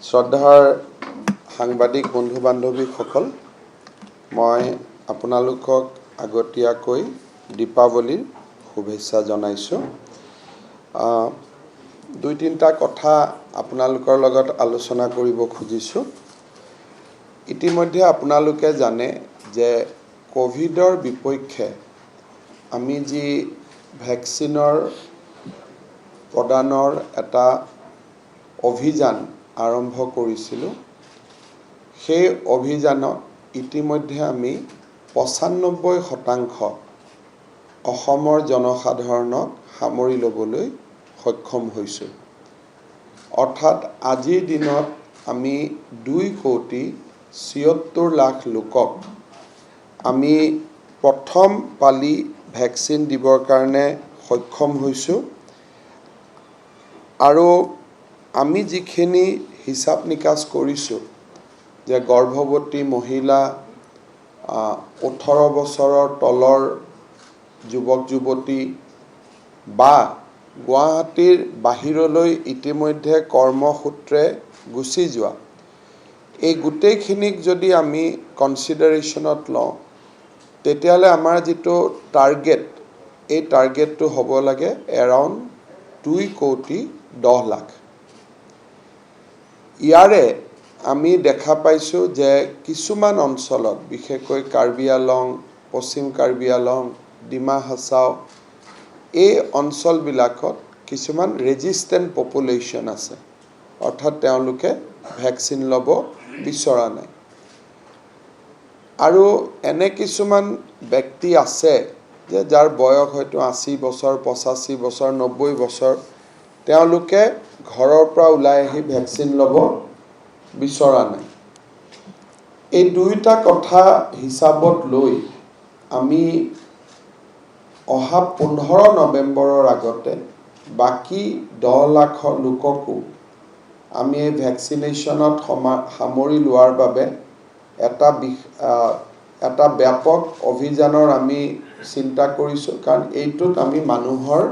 শ্ৰদ্ধাৰ সাংবাদিক বন্ধু বান্ধৱীসকল, মই আপোনালোকক আগতীয়াকৈ দীপাৱলীৰ শুভেচ্ছা জনাইছোঁ। দুই তিনিটা কথা আপোনালোকৰ লগত আলোচনা কৰিব খুজিছোঁ। ইতিমধ্যে আপোনালোকে জানে যে কোভিডৰ বিপক্ষে আমি যি ভেকচিনৰ প্ৰদানৰ এটা অভিযান আৰম্ভ কৰিছিলোঁ, সেই অভিযানত ইতিমধ্যে আমি ৯৫% অসমৰ জনসাধাৰণক সামৰি ল'বলৈ সক্ষম হৈছোঁ। অৰ্থাৎ আজিৰ দিনত আমি ২,৭৪,০০,০০০ লোকক আমি প্ৰথম পালি ভেকচিন দিবৰ কাৰণে সক্ষম হৈছোঁ। আৰু আমি যিখিনি হিচাপ নিকাচ কৰিছোঁ যে গৰ্ভৱতী মহিলা, ১৮ বছৰৰ তলৰ যুৱক যুৱতী বা গুৱাহাটীৰ বাহিৰলৈ ইতিমধ্যে কৰ্মসূত্ৰে গুচি যোৱা, এই গোটেইখিনিক যদি আমি কনচিডাৰেশ্যনত লওঁ, তেতিয়াহ'লে আমাৰ যিটো টাৰ্গেট, এই টাৰ্গেটটো হ'ব লাগে এৰাউণ্ড ২,১০,০০,০০০। ইয়াৰে আমি দেখা পাইছোঁ যে কিছুমান অঞ্চলত, বিশেষকৈ কাৰ্বি আলং, পশ্চিম কাৰ্বি আলং, ডিমা হাছাও, এই অঞ্চলবিলাকত কিছুমান ৰেজিষ্টেণ্ট পপুলেশ্যন আছে, অৰ্থাৎ তেওঁলোকে ভেকচিন ল'ব বিচৰা নাই। আৰু এনে কিছুমান ব্যক্তি আছে যে যাৰ বয়স হয়তো ৮০ বছৰ, ৮৫ বছৰ, ৯০ বছৰ, তেওঁলোকে ঘৰৰ পৰা ওলাই আহি ভেকচিন ল'ব বিচৰা নাই। এই দুয়োটা কথা হিচাপত লৈ আমি অহা ১৫ নৱেম্বৰৰ আগতে বাকী ১০ লাখ লোককো আমি এই ভেকচিনেশ্যনত সামৰি লোৱাৰ বাবে এটা ব্যাপক অভিযানৰ আমি চিন্তা কৰিছোঁ। কাৰণ এইটোত আমি মানুহৰ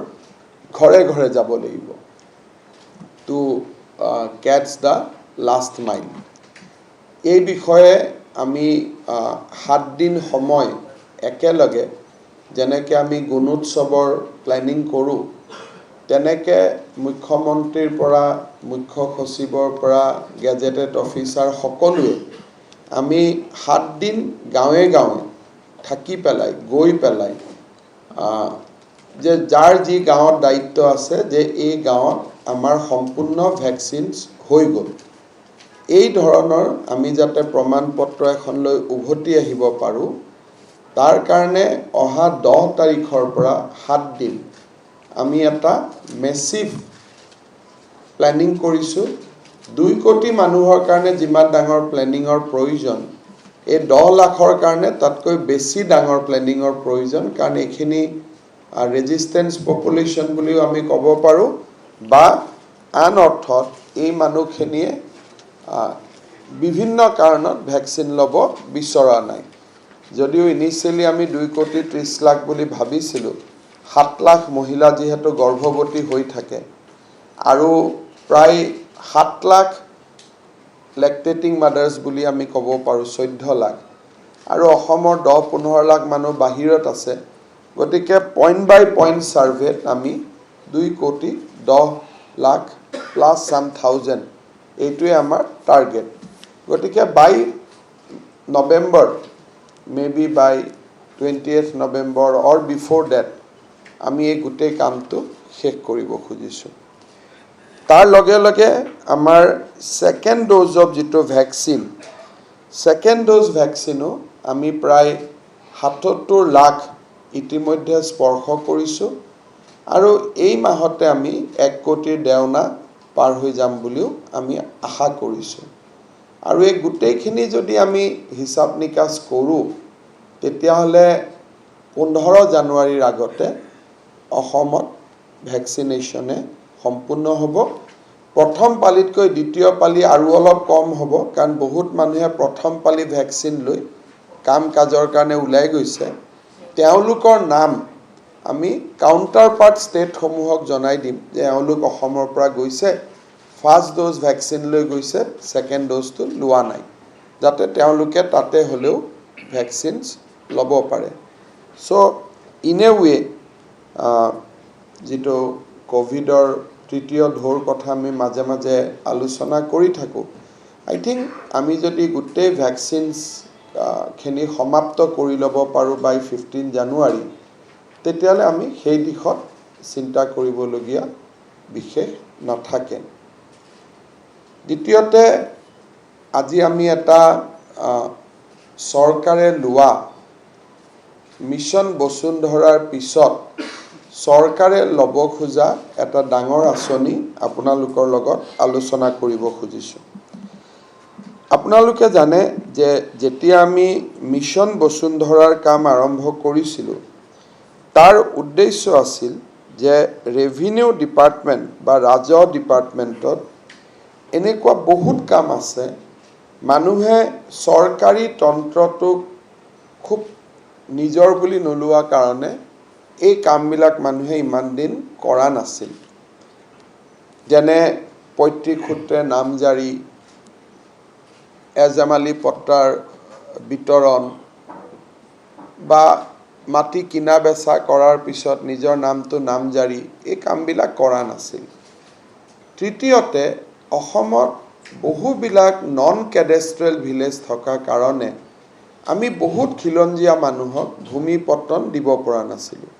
ঘৰে ঘৰে যাব লাগিব টু কেটচ দ্য লাষ্ট মাইল। এই বিষয়ে আমি ৭ দিন সময় একেলগে, যেনেকৈ আমি গুণোৎসৱৰ প্লেনিং কৰোঁ, তেনেকৈ মুখ্যমন্ত্ৰীৰ পৰা, মুখ্য সচিবৰ পৰা, গেজেটেড অফিচাৰ সকলোৱে আমি ৭ দিন গাঁৱে গাঁৱে থাকি পেলাই, গৈ পেলাই, যে যাৰ যি গাঁৱত দায়িত্ব আছে যে এই গাঁৱত আমাৰ সম্পূৰ্ণ ভেকচিনছ হৈ গ'ল, এই ধৰণৰ আমি যাতে প্ৰমাণ পত্ৰ এখন লৈ উভতি আহিব পাৰোঁ, তাৰ কাৰণে অহা ১০ তাৰিখৰ পৰা ৭ দিন আমি এটা মেচিভ প্লেনিং কৰিছোঁ। ২ কোটি মানুহৰ কাৰণে যিমান ডাঙৰ প্লেনিঙৰ প্ৰয়োজন, এই ১০ লাখৰ কাৰণে তাতকৈ বেছি ডাঙৰ প্লেনিঙৰ প্ৰয়োজন। কাৰণ এইখিনি ৰেজিষ্টেঞ্চ পপুলেশ্যন বুলিও আমি ক'ব পাৰোঁ, বা আন অৰ্থত এই মানুহখিনিয়ে বিভিন্ন কাৰণত ভেকচিন ল'ব বিচৰা নাই। যদিও ইনিচিয়েলি আমি ২,৩০,০০,০০০ বুলি ভাবিছিলোঁ, ৭ লাখ মহিলা যিহেতু গৰ্ভৱতী হৈ থাকে আৰু প্ৰায় ৭ লাখ লেকটেটিং মাদাৰ্ছ বুলি আমি ক'ব পাৰোঁ, ১৪ লাখ, আৰু অসমৰ ১০-১৫ লাখ মানুহ বাহিৰত আছে। গতিকে পইণ্ট বাই পইণ্ট ছাৰ্ভেত আমি ২,১০,০০,০০০ প্লাছ ছাম থাউজেণ্ড, এইটোৱে আমাৰ টাৰ্গেট। গতিকে বাই নৱেম্বৰ, মেবি বাই 20th নৱেম্বৰ অৰ বিফ'ৰ ডেট, আমি এই গোটেই কামটো শেষ কৰিব খুজিছোঁ। তাৰ লগে লগে আমাৰ ছেকেণ্ড ড'জ অফ যিটো ভেকচিন, ছেকেণ্ড ড'জ ভেকচিনো আমি প্ৰায় ৭৭ লাখ ইতিমধ্যে স্পৰ্শ কৰিছোঁ। আৰু এই মাহতে আমি ১ কোটিৰ দেওনা পাৰ হৈ যাম বুলিও আমি আশা কৰিছোঁ। আৰু এই গোটেইখিনি যদি আমি হিচাপ নিকাচ কৰোঁ, তেতিয়াহ'লে ১৫ জানুৱাৰীৰ আগতে অসমত ভেকচিনেশ্যনে সম্পূৰ্ণ হ'ব। প্ৰথম পালিতকৈ দ্বিতীয় পালি আৰু অলপ কম হ'ব, কাৰণ বহুত মানুহে প্ৰথম পালি ভেকচিন লৈ কাম কাজৰ কাৰণে ওলাই গৈছে। তেওঁলোকৰ নাম আমি কাউণ্টাৰ পাৰ্ট ষ্টেটসমূহক জনাই দিম যে এওঁলোক অসমৰ পৰা গৈছে, ফাৰ্ষ্ট ড'জ ভেকচিন লৈ গৈছে, ছেকেণ্ড ড'জটো লোৱা নাই, যাতে তেওঁলোকে তাতে হ'লেও ভেকচিনছ ল'ব পাৰে। চ' ইন এ ৱে যিটো ক'ভিডৰ তৃতীয় ঢৌৰ কথা আমি মাজে মাজে আলোচনা কৰি থাকোঁ, আই থিংক আমি যদি গোটেই ভেকচিনছ খিনি সমাপ্ত কৰি ল'ব পাৰোঁ বাই 15 জানুৱাৰী, তেতিয়াহ'লে আমি সেই দিশত চিন্তা কৰিবলগীয়া বিশেষ নাথাকে। দ্বিতীয়তে, আজি আমি এটা চৰকাৰে লোৱা মিছন বসুন্ধৰাৰ পিছত চৰকাৰে ল'ব খোজা এটা ডাঙৰ আঁচনি আপোনালোকৰ লগত আলোচনা কৰিব খুজিছোঁ। আপোনালোকে জানে যে যেতিয়া আমি মিছন বসুন্ধৰাৰ কাম আৰম্ভ কৰিছিলোঁ, তাৰ উদ্দেশ্য আছিল যে ৰেভিনিউ ডিপাৰ্টমেণ্ট বা ৰাজহ ডিপাৰ্টমেণ্টত এনেকুৱা বহুত কাম আছে, মানুহে চৰকাৰী তন্ত্ৰটোক খুব নিজৰ বুলি নোলোৱা কাৰণে এই কামবিলাক মানুহে ইমান দিন কৰা নাছিল। যেনে পৈতৃক সূত্ৰে নামজাৰি, এজামালি পট্টাৰ বিতৰণ বা মাটি কিনা বেচা কৰাৰ পিছত নিজৰ নামটো নামজাৰি, এই কামবিলাক কৰা নাছিল। তৃতীয়তে, অসমত বহুবিলাক নন কেডেষ্ট্ৰেল ভিলেজ থকা কাৰণে আমি বহুত খিলঞ্জীয়া মানুহক ভূমিপট্টন দিব পৰা নাছিলোঁ।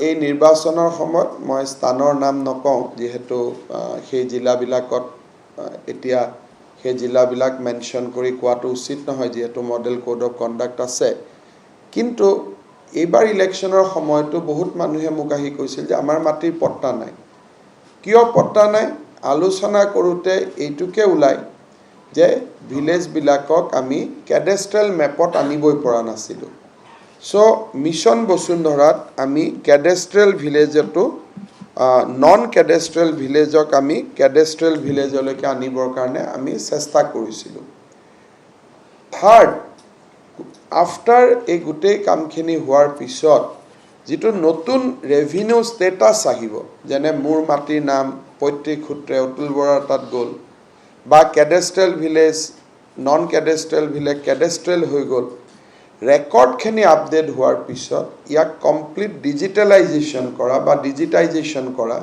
এই নিৰ্বাচনৰ সময়ত মই স্থানৰ নাম নকওঁ, যিহেতু সেই জিলাবিলাকত এতিয়া সেই জিলাবিলাক মেনশ্যন কৰি কোৱাটো উচিত নহয়, যিহেতু মডেল কোড অফ কণ্ডাক্ট আছে। কিন্তু এইবাৰ ইলেকশ্যনৰ সময়তো বহুত মানুহে মোক আহি কৈছিল যে আমাৰ মাটিৰ পট্টা নাই। কিয় পট্টা নাই? আলোচনা কৰোঁতে এইটোকে ওলায় যে ভিলেজবিলাকক আমি কেডেষ্ট্ৰেল মেপত আনিবই পৰা নাছিলোঁ। চ' মিছন বসুন্ধৰাত আমি কেডেষ্ট্ৰেল ভিলেজতো নন কেডেষ্ট্ৰেল ভিলেজক আমি কেডেষ্ট্ৰেল ভিলেজলৈকে আনিবৰ কাৰণে আমি চেষ্টা কৰিছিলোঁ। থাৰ্ড, আফটাৰ এই গোটেই কামখিনি হোৱাৰ পিছত যিটো নতুন ৰেভিনিউ ষ্টেটাছ আহিব, যেনে মোৰ মাটিৰ নাম পৈতৃক সূত্ৰে অতুল বৰাৰ তাত গ'ল, বা cadastral village non cadastral village cadastral হৈ গ'ল, ৰেকৰ্ডখিনি আপডেট হোৱাৰ পিছত ইয়াক কমপ্লিট ডিজিটেলাইজেশ্যন কৰা বা ডিজিটাইজেশ্যন কৰা,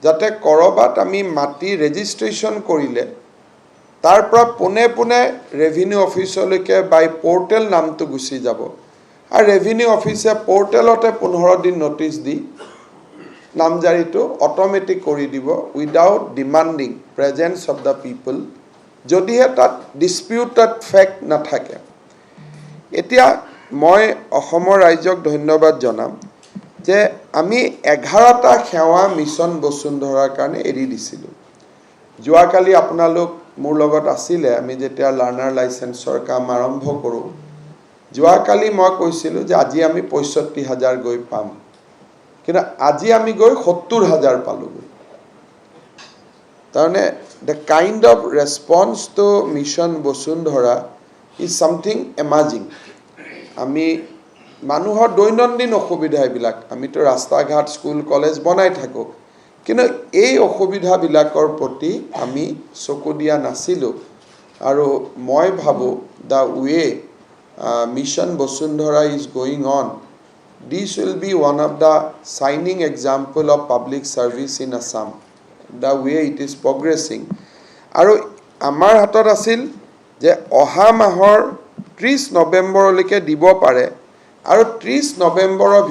যাতে ক'ৰবাত আমি মাটি ৰেজিষ্ট্ৰেশ্যন কৰিলে তাৰ পৰা পোনে পোনে ৰেভিনিউ অফিচলৈকে বাই পৰ্টেল নামটো গুচি যাব, আৰু ৰেভিনিউ অফিচে পৰ্টেলতে 15 দিন নটিচ দি নামজাৰিটো অট'মেটিক কৰি দিব without demanding presence of the people, যদিহে তাত ডিছপিউটেড ফেক্ট নাথাকে। এতিয়া মই অসমৰ ৰাইজক ধন্যবাদ জনাম যে আমি 11টা সেৱা মিছন বসুন্ধৰাৰ কাৰণে এৰি দিছিলোঁ। যোৱাকালি আপোনালোক মোৰ লগত আছিলে, আমি যেতিয়া লাৰ্ণাৰ লাইচেন্সৰ কাম আৰম্ভ কৰোঁ, যোৱাকালি মই কৈছিলোঁ যে আজি আমি 65,000 গৈ পাম, কিন্তু আজি আমি গৈ 70,000 পালোগৈ। তাৰমানে the kind of response to mission Basundhara is something amazing. আমি মানুহৰ দৈনন্দিন অসুবিধা এইবিলাক, আমিতো ৰাস্তা ঘাট স্কুল কলেজ বনাই থাকোঁ, কিন্তু এই অসুবিধাবিলাকৰ প্ৰতি আমি চকু দিয়া নাছিলোঁ। আৰু মই ভাবোঁ the way mission Basundhara is going on, this will be one of the shining example of public service in Assam, the way it is progressing. আৰু আমাৰ হাতত আছিল যে অহা মাহৰ 30 নৱেম্বৰলৈকে দিব পাৰে, আৰু 30 নৱেম্বৰৰ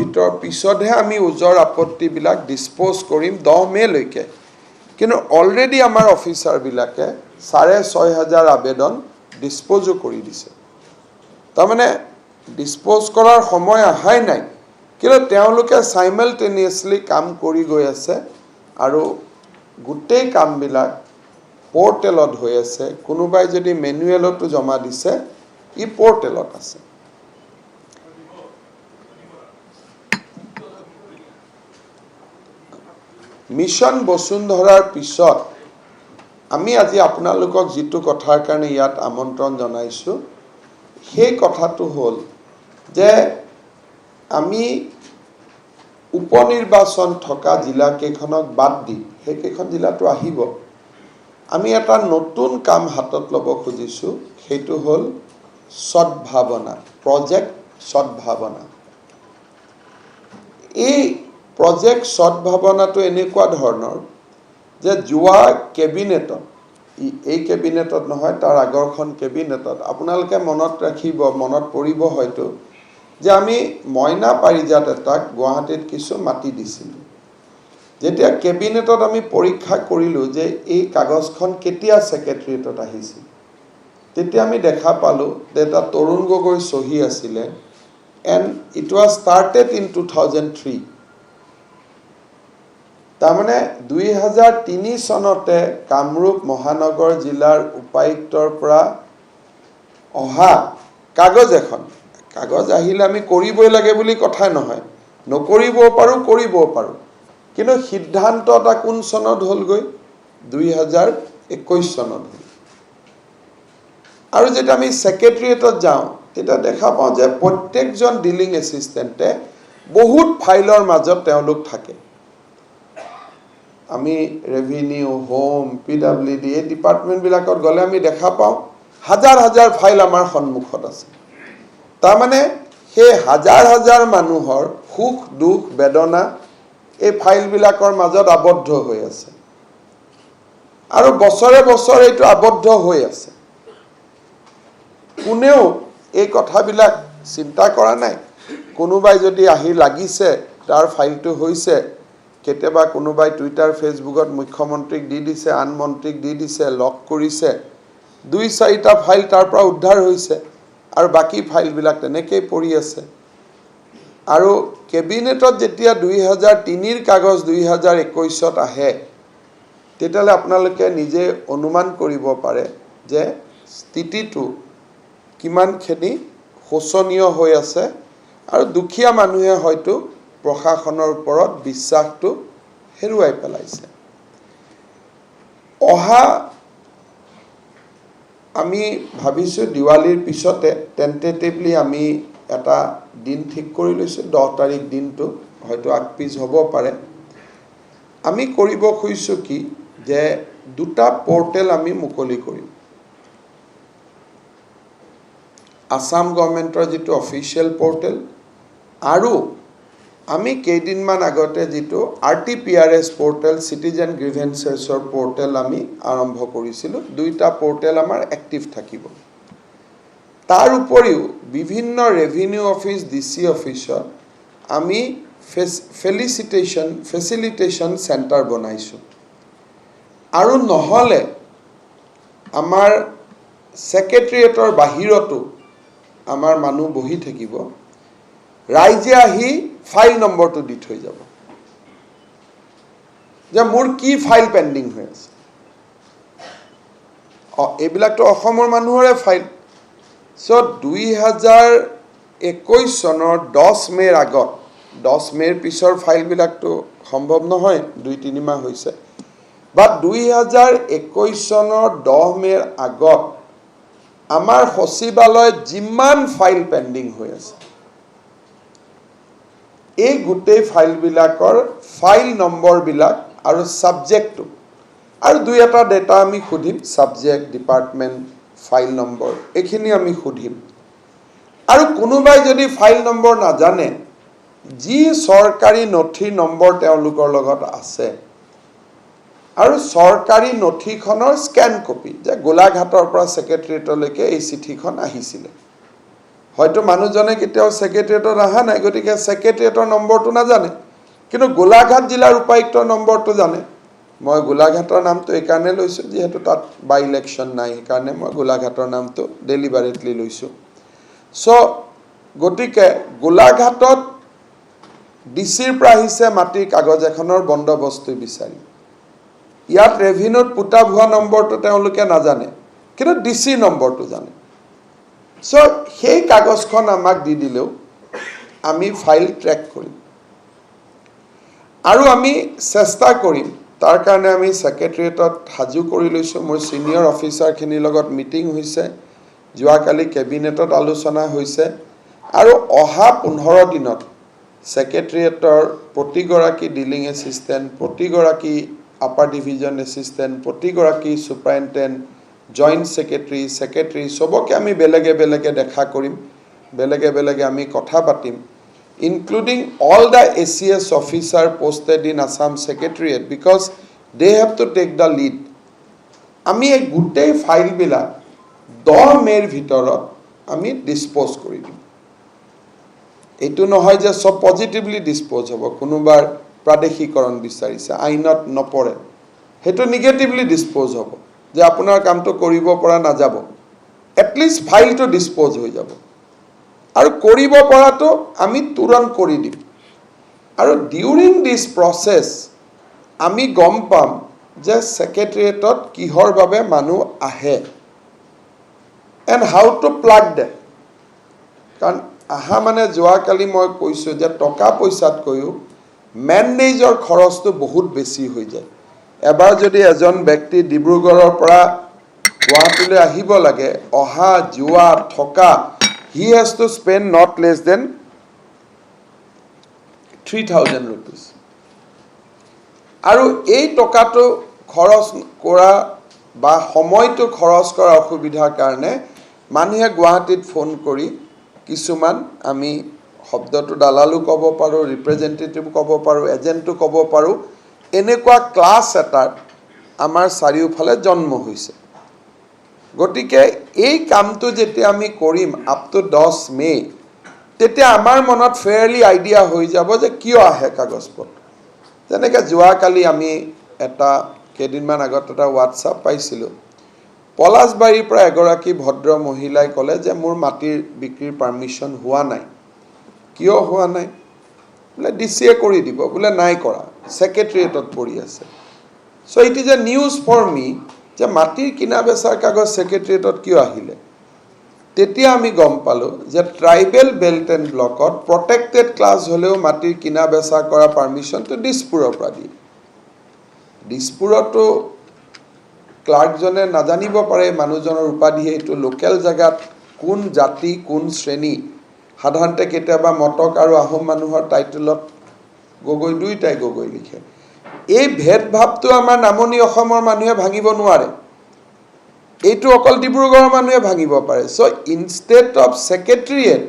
পিছতহে আমি ওজৰ আপত্তিবিলাক ডিছপ'জ কৰিম 10 মেলৈকে। কিন্তু অলৰেডি আমাৰ অফিচাৰবিলাকে 6,500 আবেদন ডিছপ'জো কৰি দিছে। তাৰমানে ডিছপ'জ কৰাৰ সময় অহাই নাই, কিন্তু তেওঁলোকে চাইমেলটেনিয়াছলি কাম কৰি গৈ আছে, আৰু গোটেই কামবিলাক পৰ্টেলত হৈ আছে। কোনোবাই যদি মেনুৱেলতো জমা দিছে, ই পৰ্টেলত আছে। মিছন বসুন্ধৰাৰ পিছত আমি আজি আপোনালোকক যিটো কথাৰ কাৰণে ইয়াত আমন্ত্ৰণ জনাইছোঁ, সেই কথাটো হ'ল যে আমি উপনিৰ্বাচন থকা জিলাকেইখনক বাদ দি সেইকেইখন জিলাতো আহিব আমি এটা নতুন কাম হাতত ল'ব খুজিছোঁ সেইটো হ'ল সদ্ভাৱনা প্ৰজেক্ট সদ্ভাৱনা এই প্ৰজেক্ট সদ্ভাৱনাটো এনেকুৱা ধৰণৰ যে যোৱা কেবিনেটত এই কেবিনেটত নহয় তাৰ আগৰখন কেবিনেটত আপোনালোকে মনত ৰাখিব মনত পৰিব হয়তো যে আমি মইনা পাৰিজাত এটাক গুৱাহাটীত কিছু মাটি দিছিলোঁ যেতিয়া কেবিনেটত আমি পৰীক্ষা কৰিলোঁ যে এই কাগজখন কেতিয়া সেক্ৰেটাৰিয়েটত আহিছিল তেতিয়া আমি দেখা পালোঁ যে এটা তৰুণ গগৈ সহি আছিলে and it was started in 2003 তাৰমানে 2003 চনতে কামৰূপ মহানগৰ জিলাৰ উপায়ুক্তৰ পৰা অহা কাগজ এখন কাগজ আহিলে আমি কৰিবই লাগে বুলি কথা নহয় নকৰিবও পাৰোঁ কৰিবও পাৰোঁ কিন্তু সিদ্ধান্ত এটা কোন চনত হ'লগৈ 2021 চনত হ'ল আৰু যেতিয়া আমি সেক্ৰেটাৰিয়েটত যাওঁ তেতিয়া দেখা পাওঁ যে প্ৰত্যেকজন ডিলিং এছিষ্টেণ্টে বহুত ফাইলৰ মাজত তেওঁলোক থাকে আমি ৰেভিনিউ হোম পিডব্লিউডি এই ডিপাৰ্টমেণ্টবিলাকত গ'লে আমি দেখা পাওঁ হাজাৰ হাজাৰ ফাইল আমাৰ সন্মুখত আছে তাৰমানে সেই হাজাৰ হাজাৰ মানুহৰ সুখ দুখ বেদনা এই ফাইলবিলাকৰ মাজত আবদ্ধ হৈ আছে আৰু বছৰে বছৰে এইটো আবদ্ধ হৈ আছে কোনেও এই কথাবিলাক চিন্তা কৰা নাই কোনোবাই যদি আহি লাগিছে তাৰ ফাইলটো হৈছে কেতিয়াবা কোনোবাই টুইটাৰ ফেচবুকত মুখ্যমন্ত্ৰীক দি দিছে আন মন্ত্ৰীক দি দিছে লক কৰিছে 2-4টা ফাইল তাৰ পৰা উদ্ধাৰ হৈছে আৰু বাকি ফাইলবিলাক তেনেকৈ পৰি আছে আৰু কেবিনেটত যেতিয়া 2003ৰ কাগজ 2021ত আহে তেতিয়ালে আপোনালোকে নিজে অনুমান কৰিব পাৰে যে স্থিতিটো কিমানখিনি শোচনীয় হৈ আছে আৰু দুখীয়া মানুহে হয়তো প্ৰশাসনৰ ওপৰত বিশ্বাসটো হেৰুৱাই পেলাইছে অহা আমি ভাবিছোঁ দিৱালীৰ পিছতে টেন্টেটিভলি আমি এটা দিন ঠিক কৰি লৈছোঁ 10 তাৰিখ দিনটো হয়তো আগপিছ হ'ব পাৰে আমি কৰিব খুজিছোঁ কি যে দুটা পোৰ্টেল আমি মুকলি কৰিম আসাম গভৰ্ণমেণ্টৰ যিটো অফিচিয়েল পোৰ্টেল আৰু আমি কেইদিনমান আগতে যিটো RTPRS পোৰ্টেল সিটিজেন গ্ৰিভেন্সেছৰ পোৰ্টেল আমি আৰম্ভ কৰিছিলোঁ দুইটা পোৰ্টেল আমাৰ এক্টিভ থাকিব তাৰ উপৰিও বিভিন্ন ৰেভিনিউ অফিচ ডিসি অফিচত আমি ফেচিলিটেশন সেন্টাৰ বনাইছোঁ আৰু নহলে আমাৰ সেক্ৰেটাৰিয়েটৰ বাহিৰতো আমাৰ মানুহ বহি থাকিব ৰাইজে আহি ফাইল নম্বৰটো দি থৈ যাব যে মোৰ কি ফাইল পেন্ডিং হৈ আছে এইবিলাকতো অসমৰ মানুহৰে ফাইল সো 2021 চনৰ 10 মেৰ আগত 10 মেৰ পিছৰ ফাইলবিলাকতো সম্ভৱ নহয় 2-3 মাহ হৈছে বাট 2021 চনৰ 10 মেৰ আগত আমাৰ সচিবালয়ত যিমান ফাইল পেন্ডিং হৈ আছে এই গোটেই ফাইলবিলাকৰ ফাইল নম্বৰবিলাক আৰু সাবজেক্টটো আৰু দুই এটা ডেটা আমি খুদিম সাবজেক্ট ডিপাৰ্টমেন্ট ফাইল নম্বৰ এইখিনি আমি খুদিম আৰু কোনোবাই যদি ফাইল নম্বৰ নাজানে যি সৰকাৰি নথি নম্বৰ তেওঁলোকৰ লগত আছে আৰু সৰকাৰি নথিখনৰ স্ক্যান কপি যে গোলাঘাটৰ পৰা সেক্ৰেটাৰিয়েটলৈকে এই চিঠিখন আহিছিলে হয়তো মানুহজনে কেতিয়াও সেক্ৰেটাৰিয়েটত আহা নাই গতিকে সেক্ৰেটাৰিয়েটৰ নম্বৰটো নাজানে কিন্তু গোলাঘাট জিলাৰ উপায়ুক্তৰ নম্বৰটো জানে মই গোলাঘাটৰ নামটো এই কাৰণে লৈছো যেহেতু তাত বাই ইলেকশন নাই এই কাৰণে মই গোলাঘাটৰ নামটো ডেলিভাৰেটলি লৈছো সো গতিকে গোলাঘাটত ডিসিৰ পৰা আহিছে মাটিৰ কাগজ এখনৰ বন্দবস্ত বিচাৰি ইয়াত ৰেভিনিউত পুটা ভুৱা নম্বৰটো তেওঁলোকে নাজানে কিন্তু ডিসি নম্বৰটো জানে সো সেই কাগজখন আমাক দি দিলেও আমি ফাইল ট্ৰেক কৰিম আৰু আমি চেষ্টা কৰিম তাৰ কাৰণে আমি সেক্ৰেটাৰিয়েটত হাজু কৰি লৈছো মোৰ সিনিয়ৰ অফিচাৰখিনিৰ লগত মিটিং হৈছে যোৱাকালি কেবিনেটত আলোচনা হৈছে আৰু অহা 15 দিনত সেক্ৰেটাৰিয়েটৰ প্ৰতিগৰাকী ডিলিং এছিষ্টেণ্ট প্ৰতিগৰাকী আপাৰ ডিভিজন এছিষ্টেণ্ট, প্ৰতিগৰাকী ছুপাৰিণ্টেণ্ট, জইণ্ট ছেক্ৰেটাৰী সবকে আমি বেলেগে বেলেগে দেখা কৰিম, বেলেগে বেলেগে আমি কথা পাতিম, including all the ACS officer posted in Assam secretariat, because they have to take the lead. আমি এই গোটেই ফাইলবিলাক 10 মে'ৰ ভিতৰত আমি ডিছপ'জ কৰি দিম। এইটো নহয় যে সব পজিটিভলি ডিছপ'জ হ'ব, কোনোবাৰ প্ৰাদেশিকৰণ বিচাৰিছে, আইনত নপৰে, সেইটো নিগেটিভলি ডিছপ'জ হ'ব, যে আপোনাৰ কামটো কৰিব পৰা নাযাব, এটলিষ্ট ফাইলটো ডিছপ'জ হৈ যাব, আৰু কৰিব পৰাটো আমি তুৰন্ত কৰি দিম। আৰু ডিউৰিং দিছ প্ৰচেছ আমি গম পাম যে ছেক্ৰেটাৰিয়েটত কিহৰ বাবে মানুহ আহে, and how to plug them. কাৰণ আহা মানে যোৱাকালি মই কৈছোঁ যে টকা পইচাতকৈও মেনেজৰ খৰচটো বহুত বেছি হৈ যায়। এবাৰ যদি এজন ব্যক্তি ডিব্ৰুগড়ৰ পৰা গুৱাহাটীলৈ আহিব লাগে, অহা যোৱা থকা, he has to spend not less than 3,000 rupees। আৰু এই টকাটো খৰচ কৰা বা সময়টো খৰচ কৰা অসুবিধাৰ কাৰণে মানুহে গুৱাহাটীত ফোন কৰি কিছুমান, আমি শব্দটো দালালো ক'ব পাৰোঁ, ৰিপ্ৰেজেণ্টেটিভ ক'ব পাৰোঁ, এজেণ্টো ক'ব পাৰোঁ, এনেকুৱা ক্লাছ এটাৰ আমাৰ চাৰিওফালে জন্ম হৈছে। গতিকে এই কামটো যেতিয়া আমি কৰিম আপ টু 10 মে', তেতিয়া আমাৰ মনত ফেয়াৰলি আইডিয়া হৈ যাব যে কিয় আহে কাগজপত্ৰ। যেনেকৈ যোৱাকালি আমি কেইদিনমান আগত এটা হোৱাটছআপ পাইছিলোঁ, পলাশবাৰীৰ পৰা এগৰাকী ভদ্ৰ মহিলাই ক'লে যে মোৰ মাটিৰ বিক্ৰীৰ পাৰ্মিশ্যন হোৱা নাই। কিয় হোৱা নাই? বোলে DCয়ে কৰি দিব, বোলে নাই কৰা, ছেক্ৰেটাৰিয়েটত পৰি আছে। So' it is a news for me যে মাটিৰ কিনা বেচাৰ কাগজ ছেক্ৰেটাৰিয়েটত কিয় আহিলে। তেতিয়া আমি গম পালোঁ যে ট্ৰাইবেল বেল্ট এণ্ড ব্লকত প্ৰটেক্টেড ক্লাছ হ'লেও মাটিৰ কিনা বেচা কৰা পাৰ্মিশ্যনটো দিছপুৰৰ পৰা দিয়ে। দিছপুৰতো ক্লাৰ্কজনে নাজানিব পাৰে মানুহজনৰ উপাধিয়ে এইটো লোকেল জেগাত কোন জাতি কোন শ্ৰেণী, সাধাৰণতে কেতিয়াবা মটক আৰু আহোম মানুহৰ টাইটেলত গগৈ, দুয়োটাই গগৈ লিখে। এই ভেদভাৱটো আমাৰ নামনি অসমৰ মানুহে ভাঙিব নোৱাৰে, এইটো অকল ডিব্ৰুগড়ৰ মানুহে ভাঙিব পাৰে। So' instead of secretariat,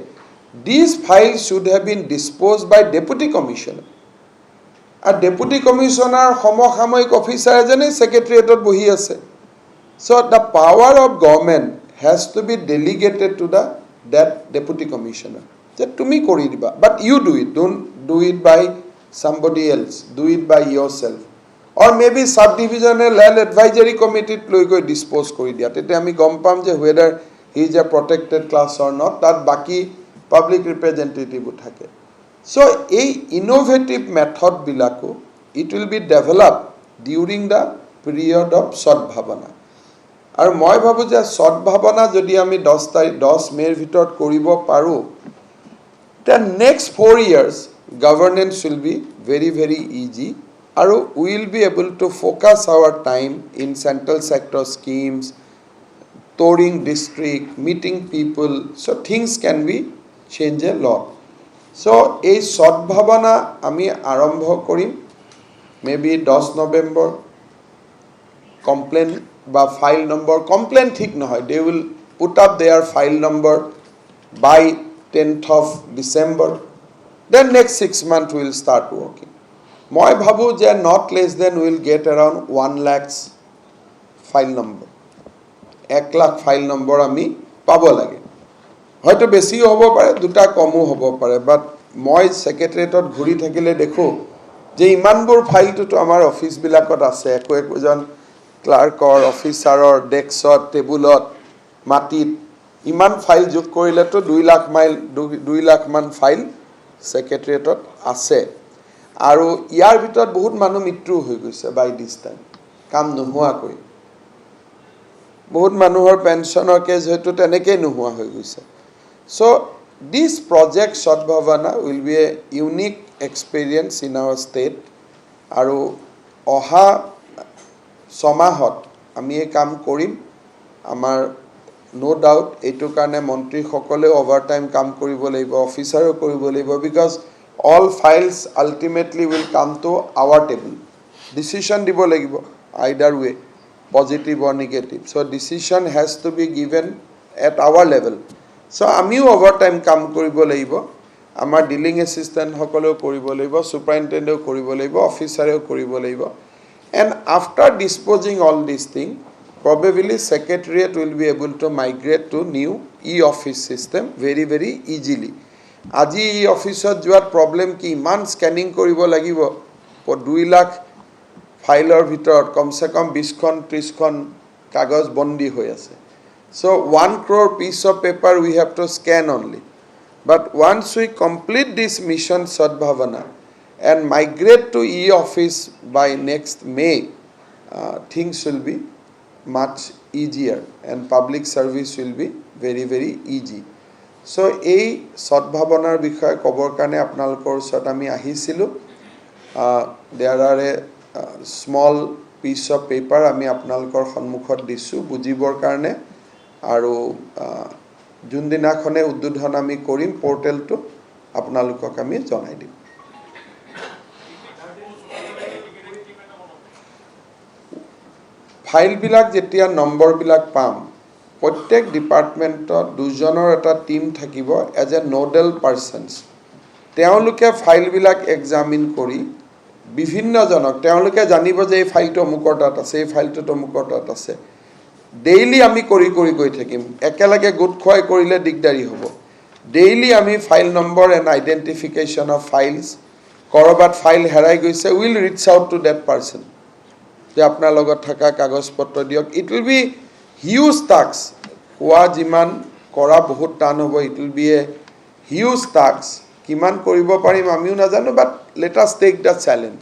this file should have been disposed by deputy commissioner. আৰু ডেপুটি কমিশ্যনাৰ সমসাময়িক অফিচাৰ এজনেই ছেক্ৰেটাৰিয়েটত বহি আছে। So' the power of government has to be delegated to that deputy commissioner, যে তুমি কৰি দিবা, but you do it, don't do it by somebody else, do it by yourself, or maybe sub divisional land advisory committee লৈ গৈ dispose কৰি দিয়া, তেতিয়া আমি গম পাম যে whether he is a protected class or not, তাত বাকী পাব্লিক ৰিপ্ৰেজেণ্টেটিভো থাকে। চ' এই ইনোভেটিভ মেথডবিলাকো it will be develop during the period of Sadbhavana. আৰু মই ভাবোঁ যে সদ্ভাৱনা যদি আমি 10 মে'ৰ ভিতৰত কৰিব পাৰোঁ, then next 4 years governance will be very, very easy, and we will be able to focus our time in central sector schemes, touring district, meeting people, so things can be changed a lot. So এই সদ্ভাৱনা আমি আৰম্ভ কৰিম maybe 10 November। Complain বা file number, complain ঠিক নহয়, they will put up their file number by 10th of December, then next 6 months we will start working. মই ভাবোঁ যে not less than we will get around 1 lakh file number, 1 lakh file number আমি পাব লাগে। হয়তো বেছিও হ'ব পাৰে, দুটা কমো হ'ব পাৰে, বাট মই ছেক্ৰেটাৰিয়েটত ঘূৰি থাকিলে দেখোঁ যে ইমানবোৰ ফাইলটোতো আমাৰ অফিচবিলাকত আছে, একোজন ক্লাৰ্কৰ, অফিচাৰৰ ডেস্কত, টেবুলত, মাটিত, ইমান ফাইল যোগ কৰিলেতো 2 লাখমান ফাইল ছেক্ৰেটাৰিয়েটত আছে। আৰু ইয়াৰ ভিতৰত বহুত মানুহ মৃত্যু হৈ গৈছে বাই দিছ টাইম, কাম নোহোৱাকৈ। বহুত মানুহৰ পেঞ্চনৰ কেছ হয়তো তেনেকেই নোহোৱা হৈ গৈছে। So' this project Sadbhavana will be a unique experience in our state. আৰু অহা 6 মাহত আমি এই কাম কৰিম। আমাৰ নো ডাউট এইটোৰ কাৰণে মন্ত্ৰীসকলেও অভাৰটাইম কাম কৰিব লাগিব, অফিচাৰেও কৰিব লাগিব, because all files ultimately will come to our table. Decision দিব লাগিব either way positive or negative so decision has to be given at our level so আমিও ওভার টাইম কাম কৰিব লাগিব আমাৰ ডিলিং এসিস্টেন্ট সকলেও কৰিব লাগিব সুপাৰিনটেন্ডেন্টেও কৰিব লাগিব অফিচাৰেও কৰিব লাগিব and after disposing all these things probably secretariat will be able to migrate to new e-office system very easily আজি ই অফিসত যোৱাত প্ৰবলেম কি মান স্ক্যানিং কৰিব লাগিব 2 লাখ ফাইলৰ ভিতৰত কমসে কম 20 খন 30 খন কাগজ বন্দী হৈ আছে so 1 crore piece of paper we have to scan only but once we complete this mission Sadbhavana and migrate to e-office by next May things will be much easier and public service will be very easy so এই সদ্ভাৱনাৰ বিষয়ে কবৰ কাৰণে আপোনালোকৰ ওচৰত আমি আহিছিলো there are a small piece of paper আমি আপোনালোকৰ সন্মুখত দিছো বুজিবৰ কাৰণে আৰু যোনদিনাখনে উদ্বোধন আমি কৰিম পোৰ্টেলটো আপোনালোকক আমি জনাই দিম ফাইল বিলাক যেতিয়া নম্বৰ বিলাক পাম প্ৰত্যেক ডিপাৰ্টমেন্টত দুজনৰ এটা টিম থাকিব এজ এ নোডেল পাৰ্সনস তেওঁলোকে ফাইল বিলাক এক্সামিন কৰি বিভিন্ন জনক তেওঁলোকে জানিব যে এই ফাইলটো অমুকৰ তাত আছে এই ফাইলটো অমুকৰ তাত আছে ডেইলি আমি কৰি গৈ থাকিম একেলগে গুড খয় কৰিলে দিগদাৰি হ'ব ডেইলি আমি file number and identification of files কৰবাত ফাইল হেৰাই গৈছে will reach out to that person যে আপোনাৰ লগত থকা কাগজপত্ৰ দিয়ক it will be huge task কোৱা যিমান কৰা বহুত টান হ'ব it will be a huge task কিমান কৰিব পাৰিম আমিও নাজানো but let us take the challenge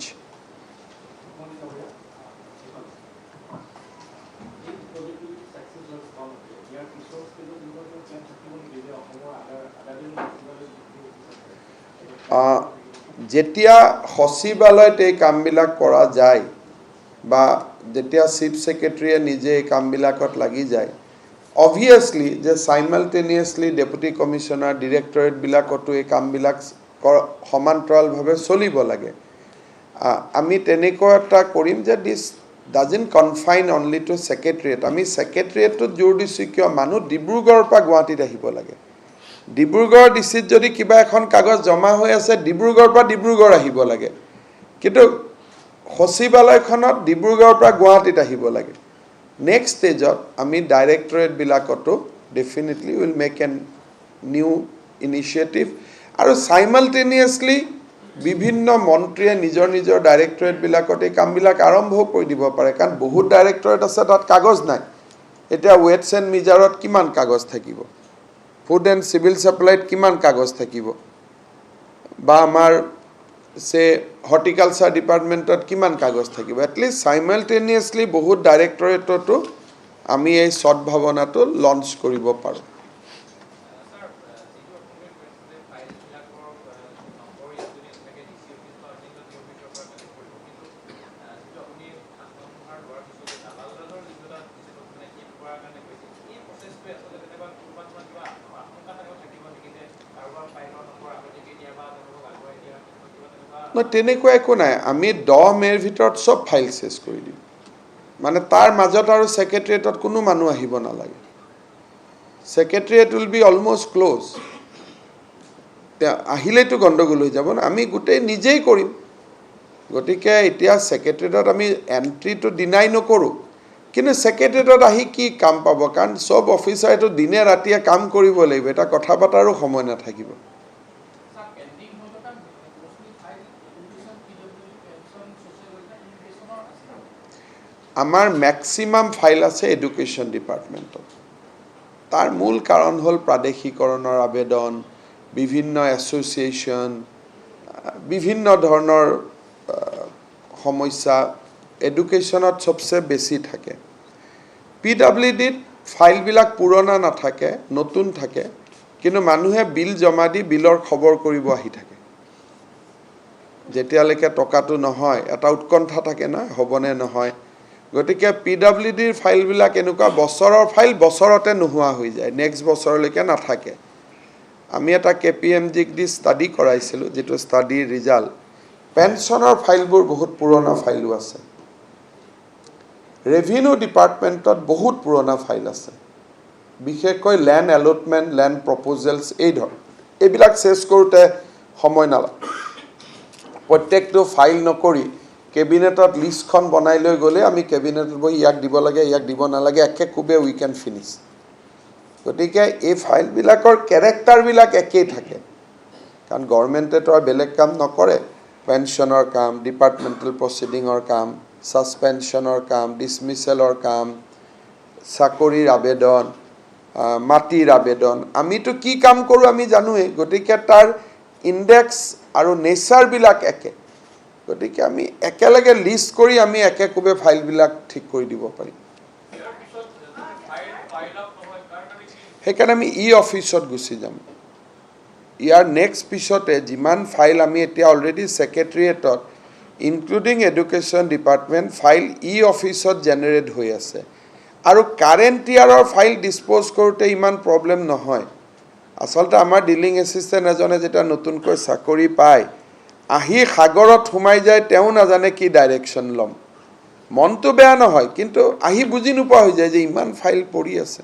যেতিয়া সচিবালয়ত এই কামবিলাক কৰা যায় বা যেতিয়া চিফ সেক্রেটারিয়ে নিজে এই কামবিলাকত লাগি যায় অবভিয়াসলি যে সাইমালটেনিয়াসলি ডেপুটি কমিশনার ডিরেক্টরেট বিলাকতো এই কামবিলাক সমান্তৰালভাৱে চলিব লাগে আমি তেনেকৈ এটা কৰিম যে this doesn't confine only to secretariat আমি সেক্ৰেটাৰিয়েটত জোৰ দিছো কিয় মানুহ ডিব্ৰুগড়ৰ পৰা গুৱাহাটীত আহিব লাগে ডিব্ৰুগড় ডিসিত যদি কিবা এখন কাগজ জমা হৈ আছে ডিব্ৰুগড়ৰ পৰা ডিব্ৰুগড় আহিব লাগে কিন্তু সচিবালয়খনত ডিব্ৰুগড়ৰ পৰা গুৱাহাটীত আহিব লাগে নেক্সট ষ্টেজত আমি ডাইৰেক্টৰেট বিলাকতো definitely will make N new initiative আৰু সাইমালটেনিয়াসলি বিভিন্ন মন্ত্ৰীয়ে নিজৰ ডাইৰেক্টৰেট বিলাকত এই কামবিলাক আৰম্ভ কৰি দিব পাৰে কাৰণ বহুত ডাইৰেক্টৰেট আছে তাত কাগজ নাই এতিয়া ওয়েটছ এণ্ড মিজাৰত কিমান কাগজ থাকিব ফুড এণ্ড সিভিল সাপ্লাইত কিমান কাগজ থাকিব বা আমাৰ সে হৰ্টিকালচাৰ ডিপাৰ্টমেন্টত কিমান কাগজ থাকিব এটলিস্ট সাইমালটেনিয়াসলি বহুত ডাইৰেক্টৰেটতো আমি এই সদ্ভাৱনাটো লঞ্চ কৰিব পাৰো তেনেকুৱা একো নাই আমি 10 মেৰ ভিতৰত সব ফাইল শেষ কৰি দিম মানে তাৰ মাজত আৰু সেক্ৰেটাৰিয়েটত কোনো মানুহ আহিব নালাগে সেক্ৰেটাৰিয়েট উইল বি অলমোস্ট ক্লোজ আহিলেতো গণ্ডগোল হৈ যাব না আমি গোটেই নিজেই কৰিম গতিকে এতিয়া সেক্ৰেটাৰিয়েটত আমি এন্ট্ৰিটো ডিনাই নকৰো কিন্তু সেক্ৰেটাৰিয়েটত আহি কি কাম পাব কাৰণ সব অফিচাৰেটো দিনে ৰাতিয়ে কাম কৰিব লাগিব এটা কথা পাতাৰো সময় নাথাকিব আমাৰ ম্যাক্সিমাম ফাইল আছে এডুকেশন ডিপাৰ্টমেন্টত তাৰ মূল কাৰণ হল প্ৰাদেশিকৰণৰ আবেদন বিভিন্ন এসোসিয়েশন বিভিন্ন ধৰণৰ সমস্যা এডুকেশনত সবচে বেছি থাকে পিডব্লিউডিত ফাইল বিলাক পুৰণা নাথাকে নতুন থাকে কিন্তু মানুহে বিল জমা দি বিলৰ খবৰ কৰিব আহি থাকে যেতিয়ালৈকে টকাটো নহয় এটা উৎকণ্ঠা থাকে না হবনে নহয় গতিকে পিডব্লিউডিৰ ফাইল বিলাক এনেকুৱা বছৰৰ ফাইল বছৰতে নোহোৱা হৈ যায় নেক্সট বছৰলৈকে নাথাকে আমি এটা কেপিএমজিক দি ষ্টাডি কৰাইছিলো যেটো ষ্টাডিৰ ৰিজাল্ট পেঞ্চনৰ ফাইলবোৰ বহুত পুৰণা ফাইলো আছে ৰেভিনিউ ডিপাৰ্টমেণ্টত বহুত পুৰণা ফাইল আছে বিশেষকৈ ল্যান্ড এলটমেণ্ট ল্যান্ড প্ৰপ'জেলছ এইবিলাক চেছ কৰোঁতে সময় নালাগে প্ৰত্যেকটো ফাইল নকৰি কেবিনেটত লিষ্টখন বনাই লৈ গ'লে আমি কেবিনেটত বহি ইয়াক দিব লাগে ইয়াক দিব নালাগে একেকোবে উই কেন ফিনিছ গতিকে এই ফাইলবিলাকৰ কেৰেক্টাৰবিলাক একেই থাকে কাৰণ গভৰ্ণমেণ্টেতো আৰু বেলেগ কাম নকৰে পেঞ্চনৰ কাম ডিপাৰ্টমেণ্টেল প্ৰচিডিঙৰ কাম ছাছপেনশ্যনৰ কাম ডিছমিছেলৰ কাম চাকৰিৰ আবেদন মাটিৰ আবেদন আমিতো কি কাম কৰোঁ আমি জানোৱেই গতিকে তাৰ ইণ্ডেক্স আৰু নেচাৰবিলাক একে গতিকে আমি একেলগে লিষ্ট কৰি আমি একেকোবে ফাইলবিলাক ঠিক কৰি দিব পাৰিম সেইকাৰণে আমি অফিচত গুচি যাম ইয়াৰ নেক্সট পিছতে যিমান ফাইল আমি এতিয়া অলৰেডি ছেক্ৰেটেৰিয়েটত ইনক্লুডিং এডুকেশ্যন ডিপাৰ্টমেণ্ট ফাইল অফিচত জেনেৰেট হৈ আছে আৰু কাৰেণ্ট ইয়াৰৰ ফাইল ডিছপ'জ কৰোঁতে ইমান প্ৰব্লেম নহয় আচলতে আমাৰ ডিলিং এছিষ্টেণ্ট এজনে যেতিয়া নতুনকৈ চাকৰি পায় আহি সাগৰত সোমাই যায় তেওঁ নাজানে কি ডাইৰেকশ্যন ল'ম মনটো বেয়া নহয় কিন্তু আহি বুজি নোপোৱা হৈ যায় যে ইমান ফাইল পৰি আছে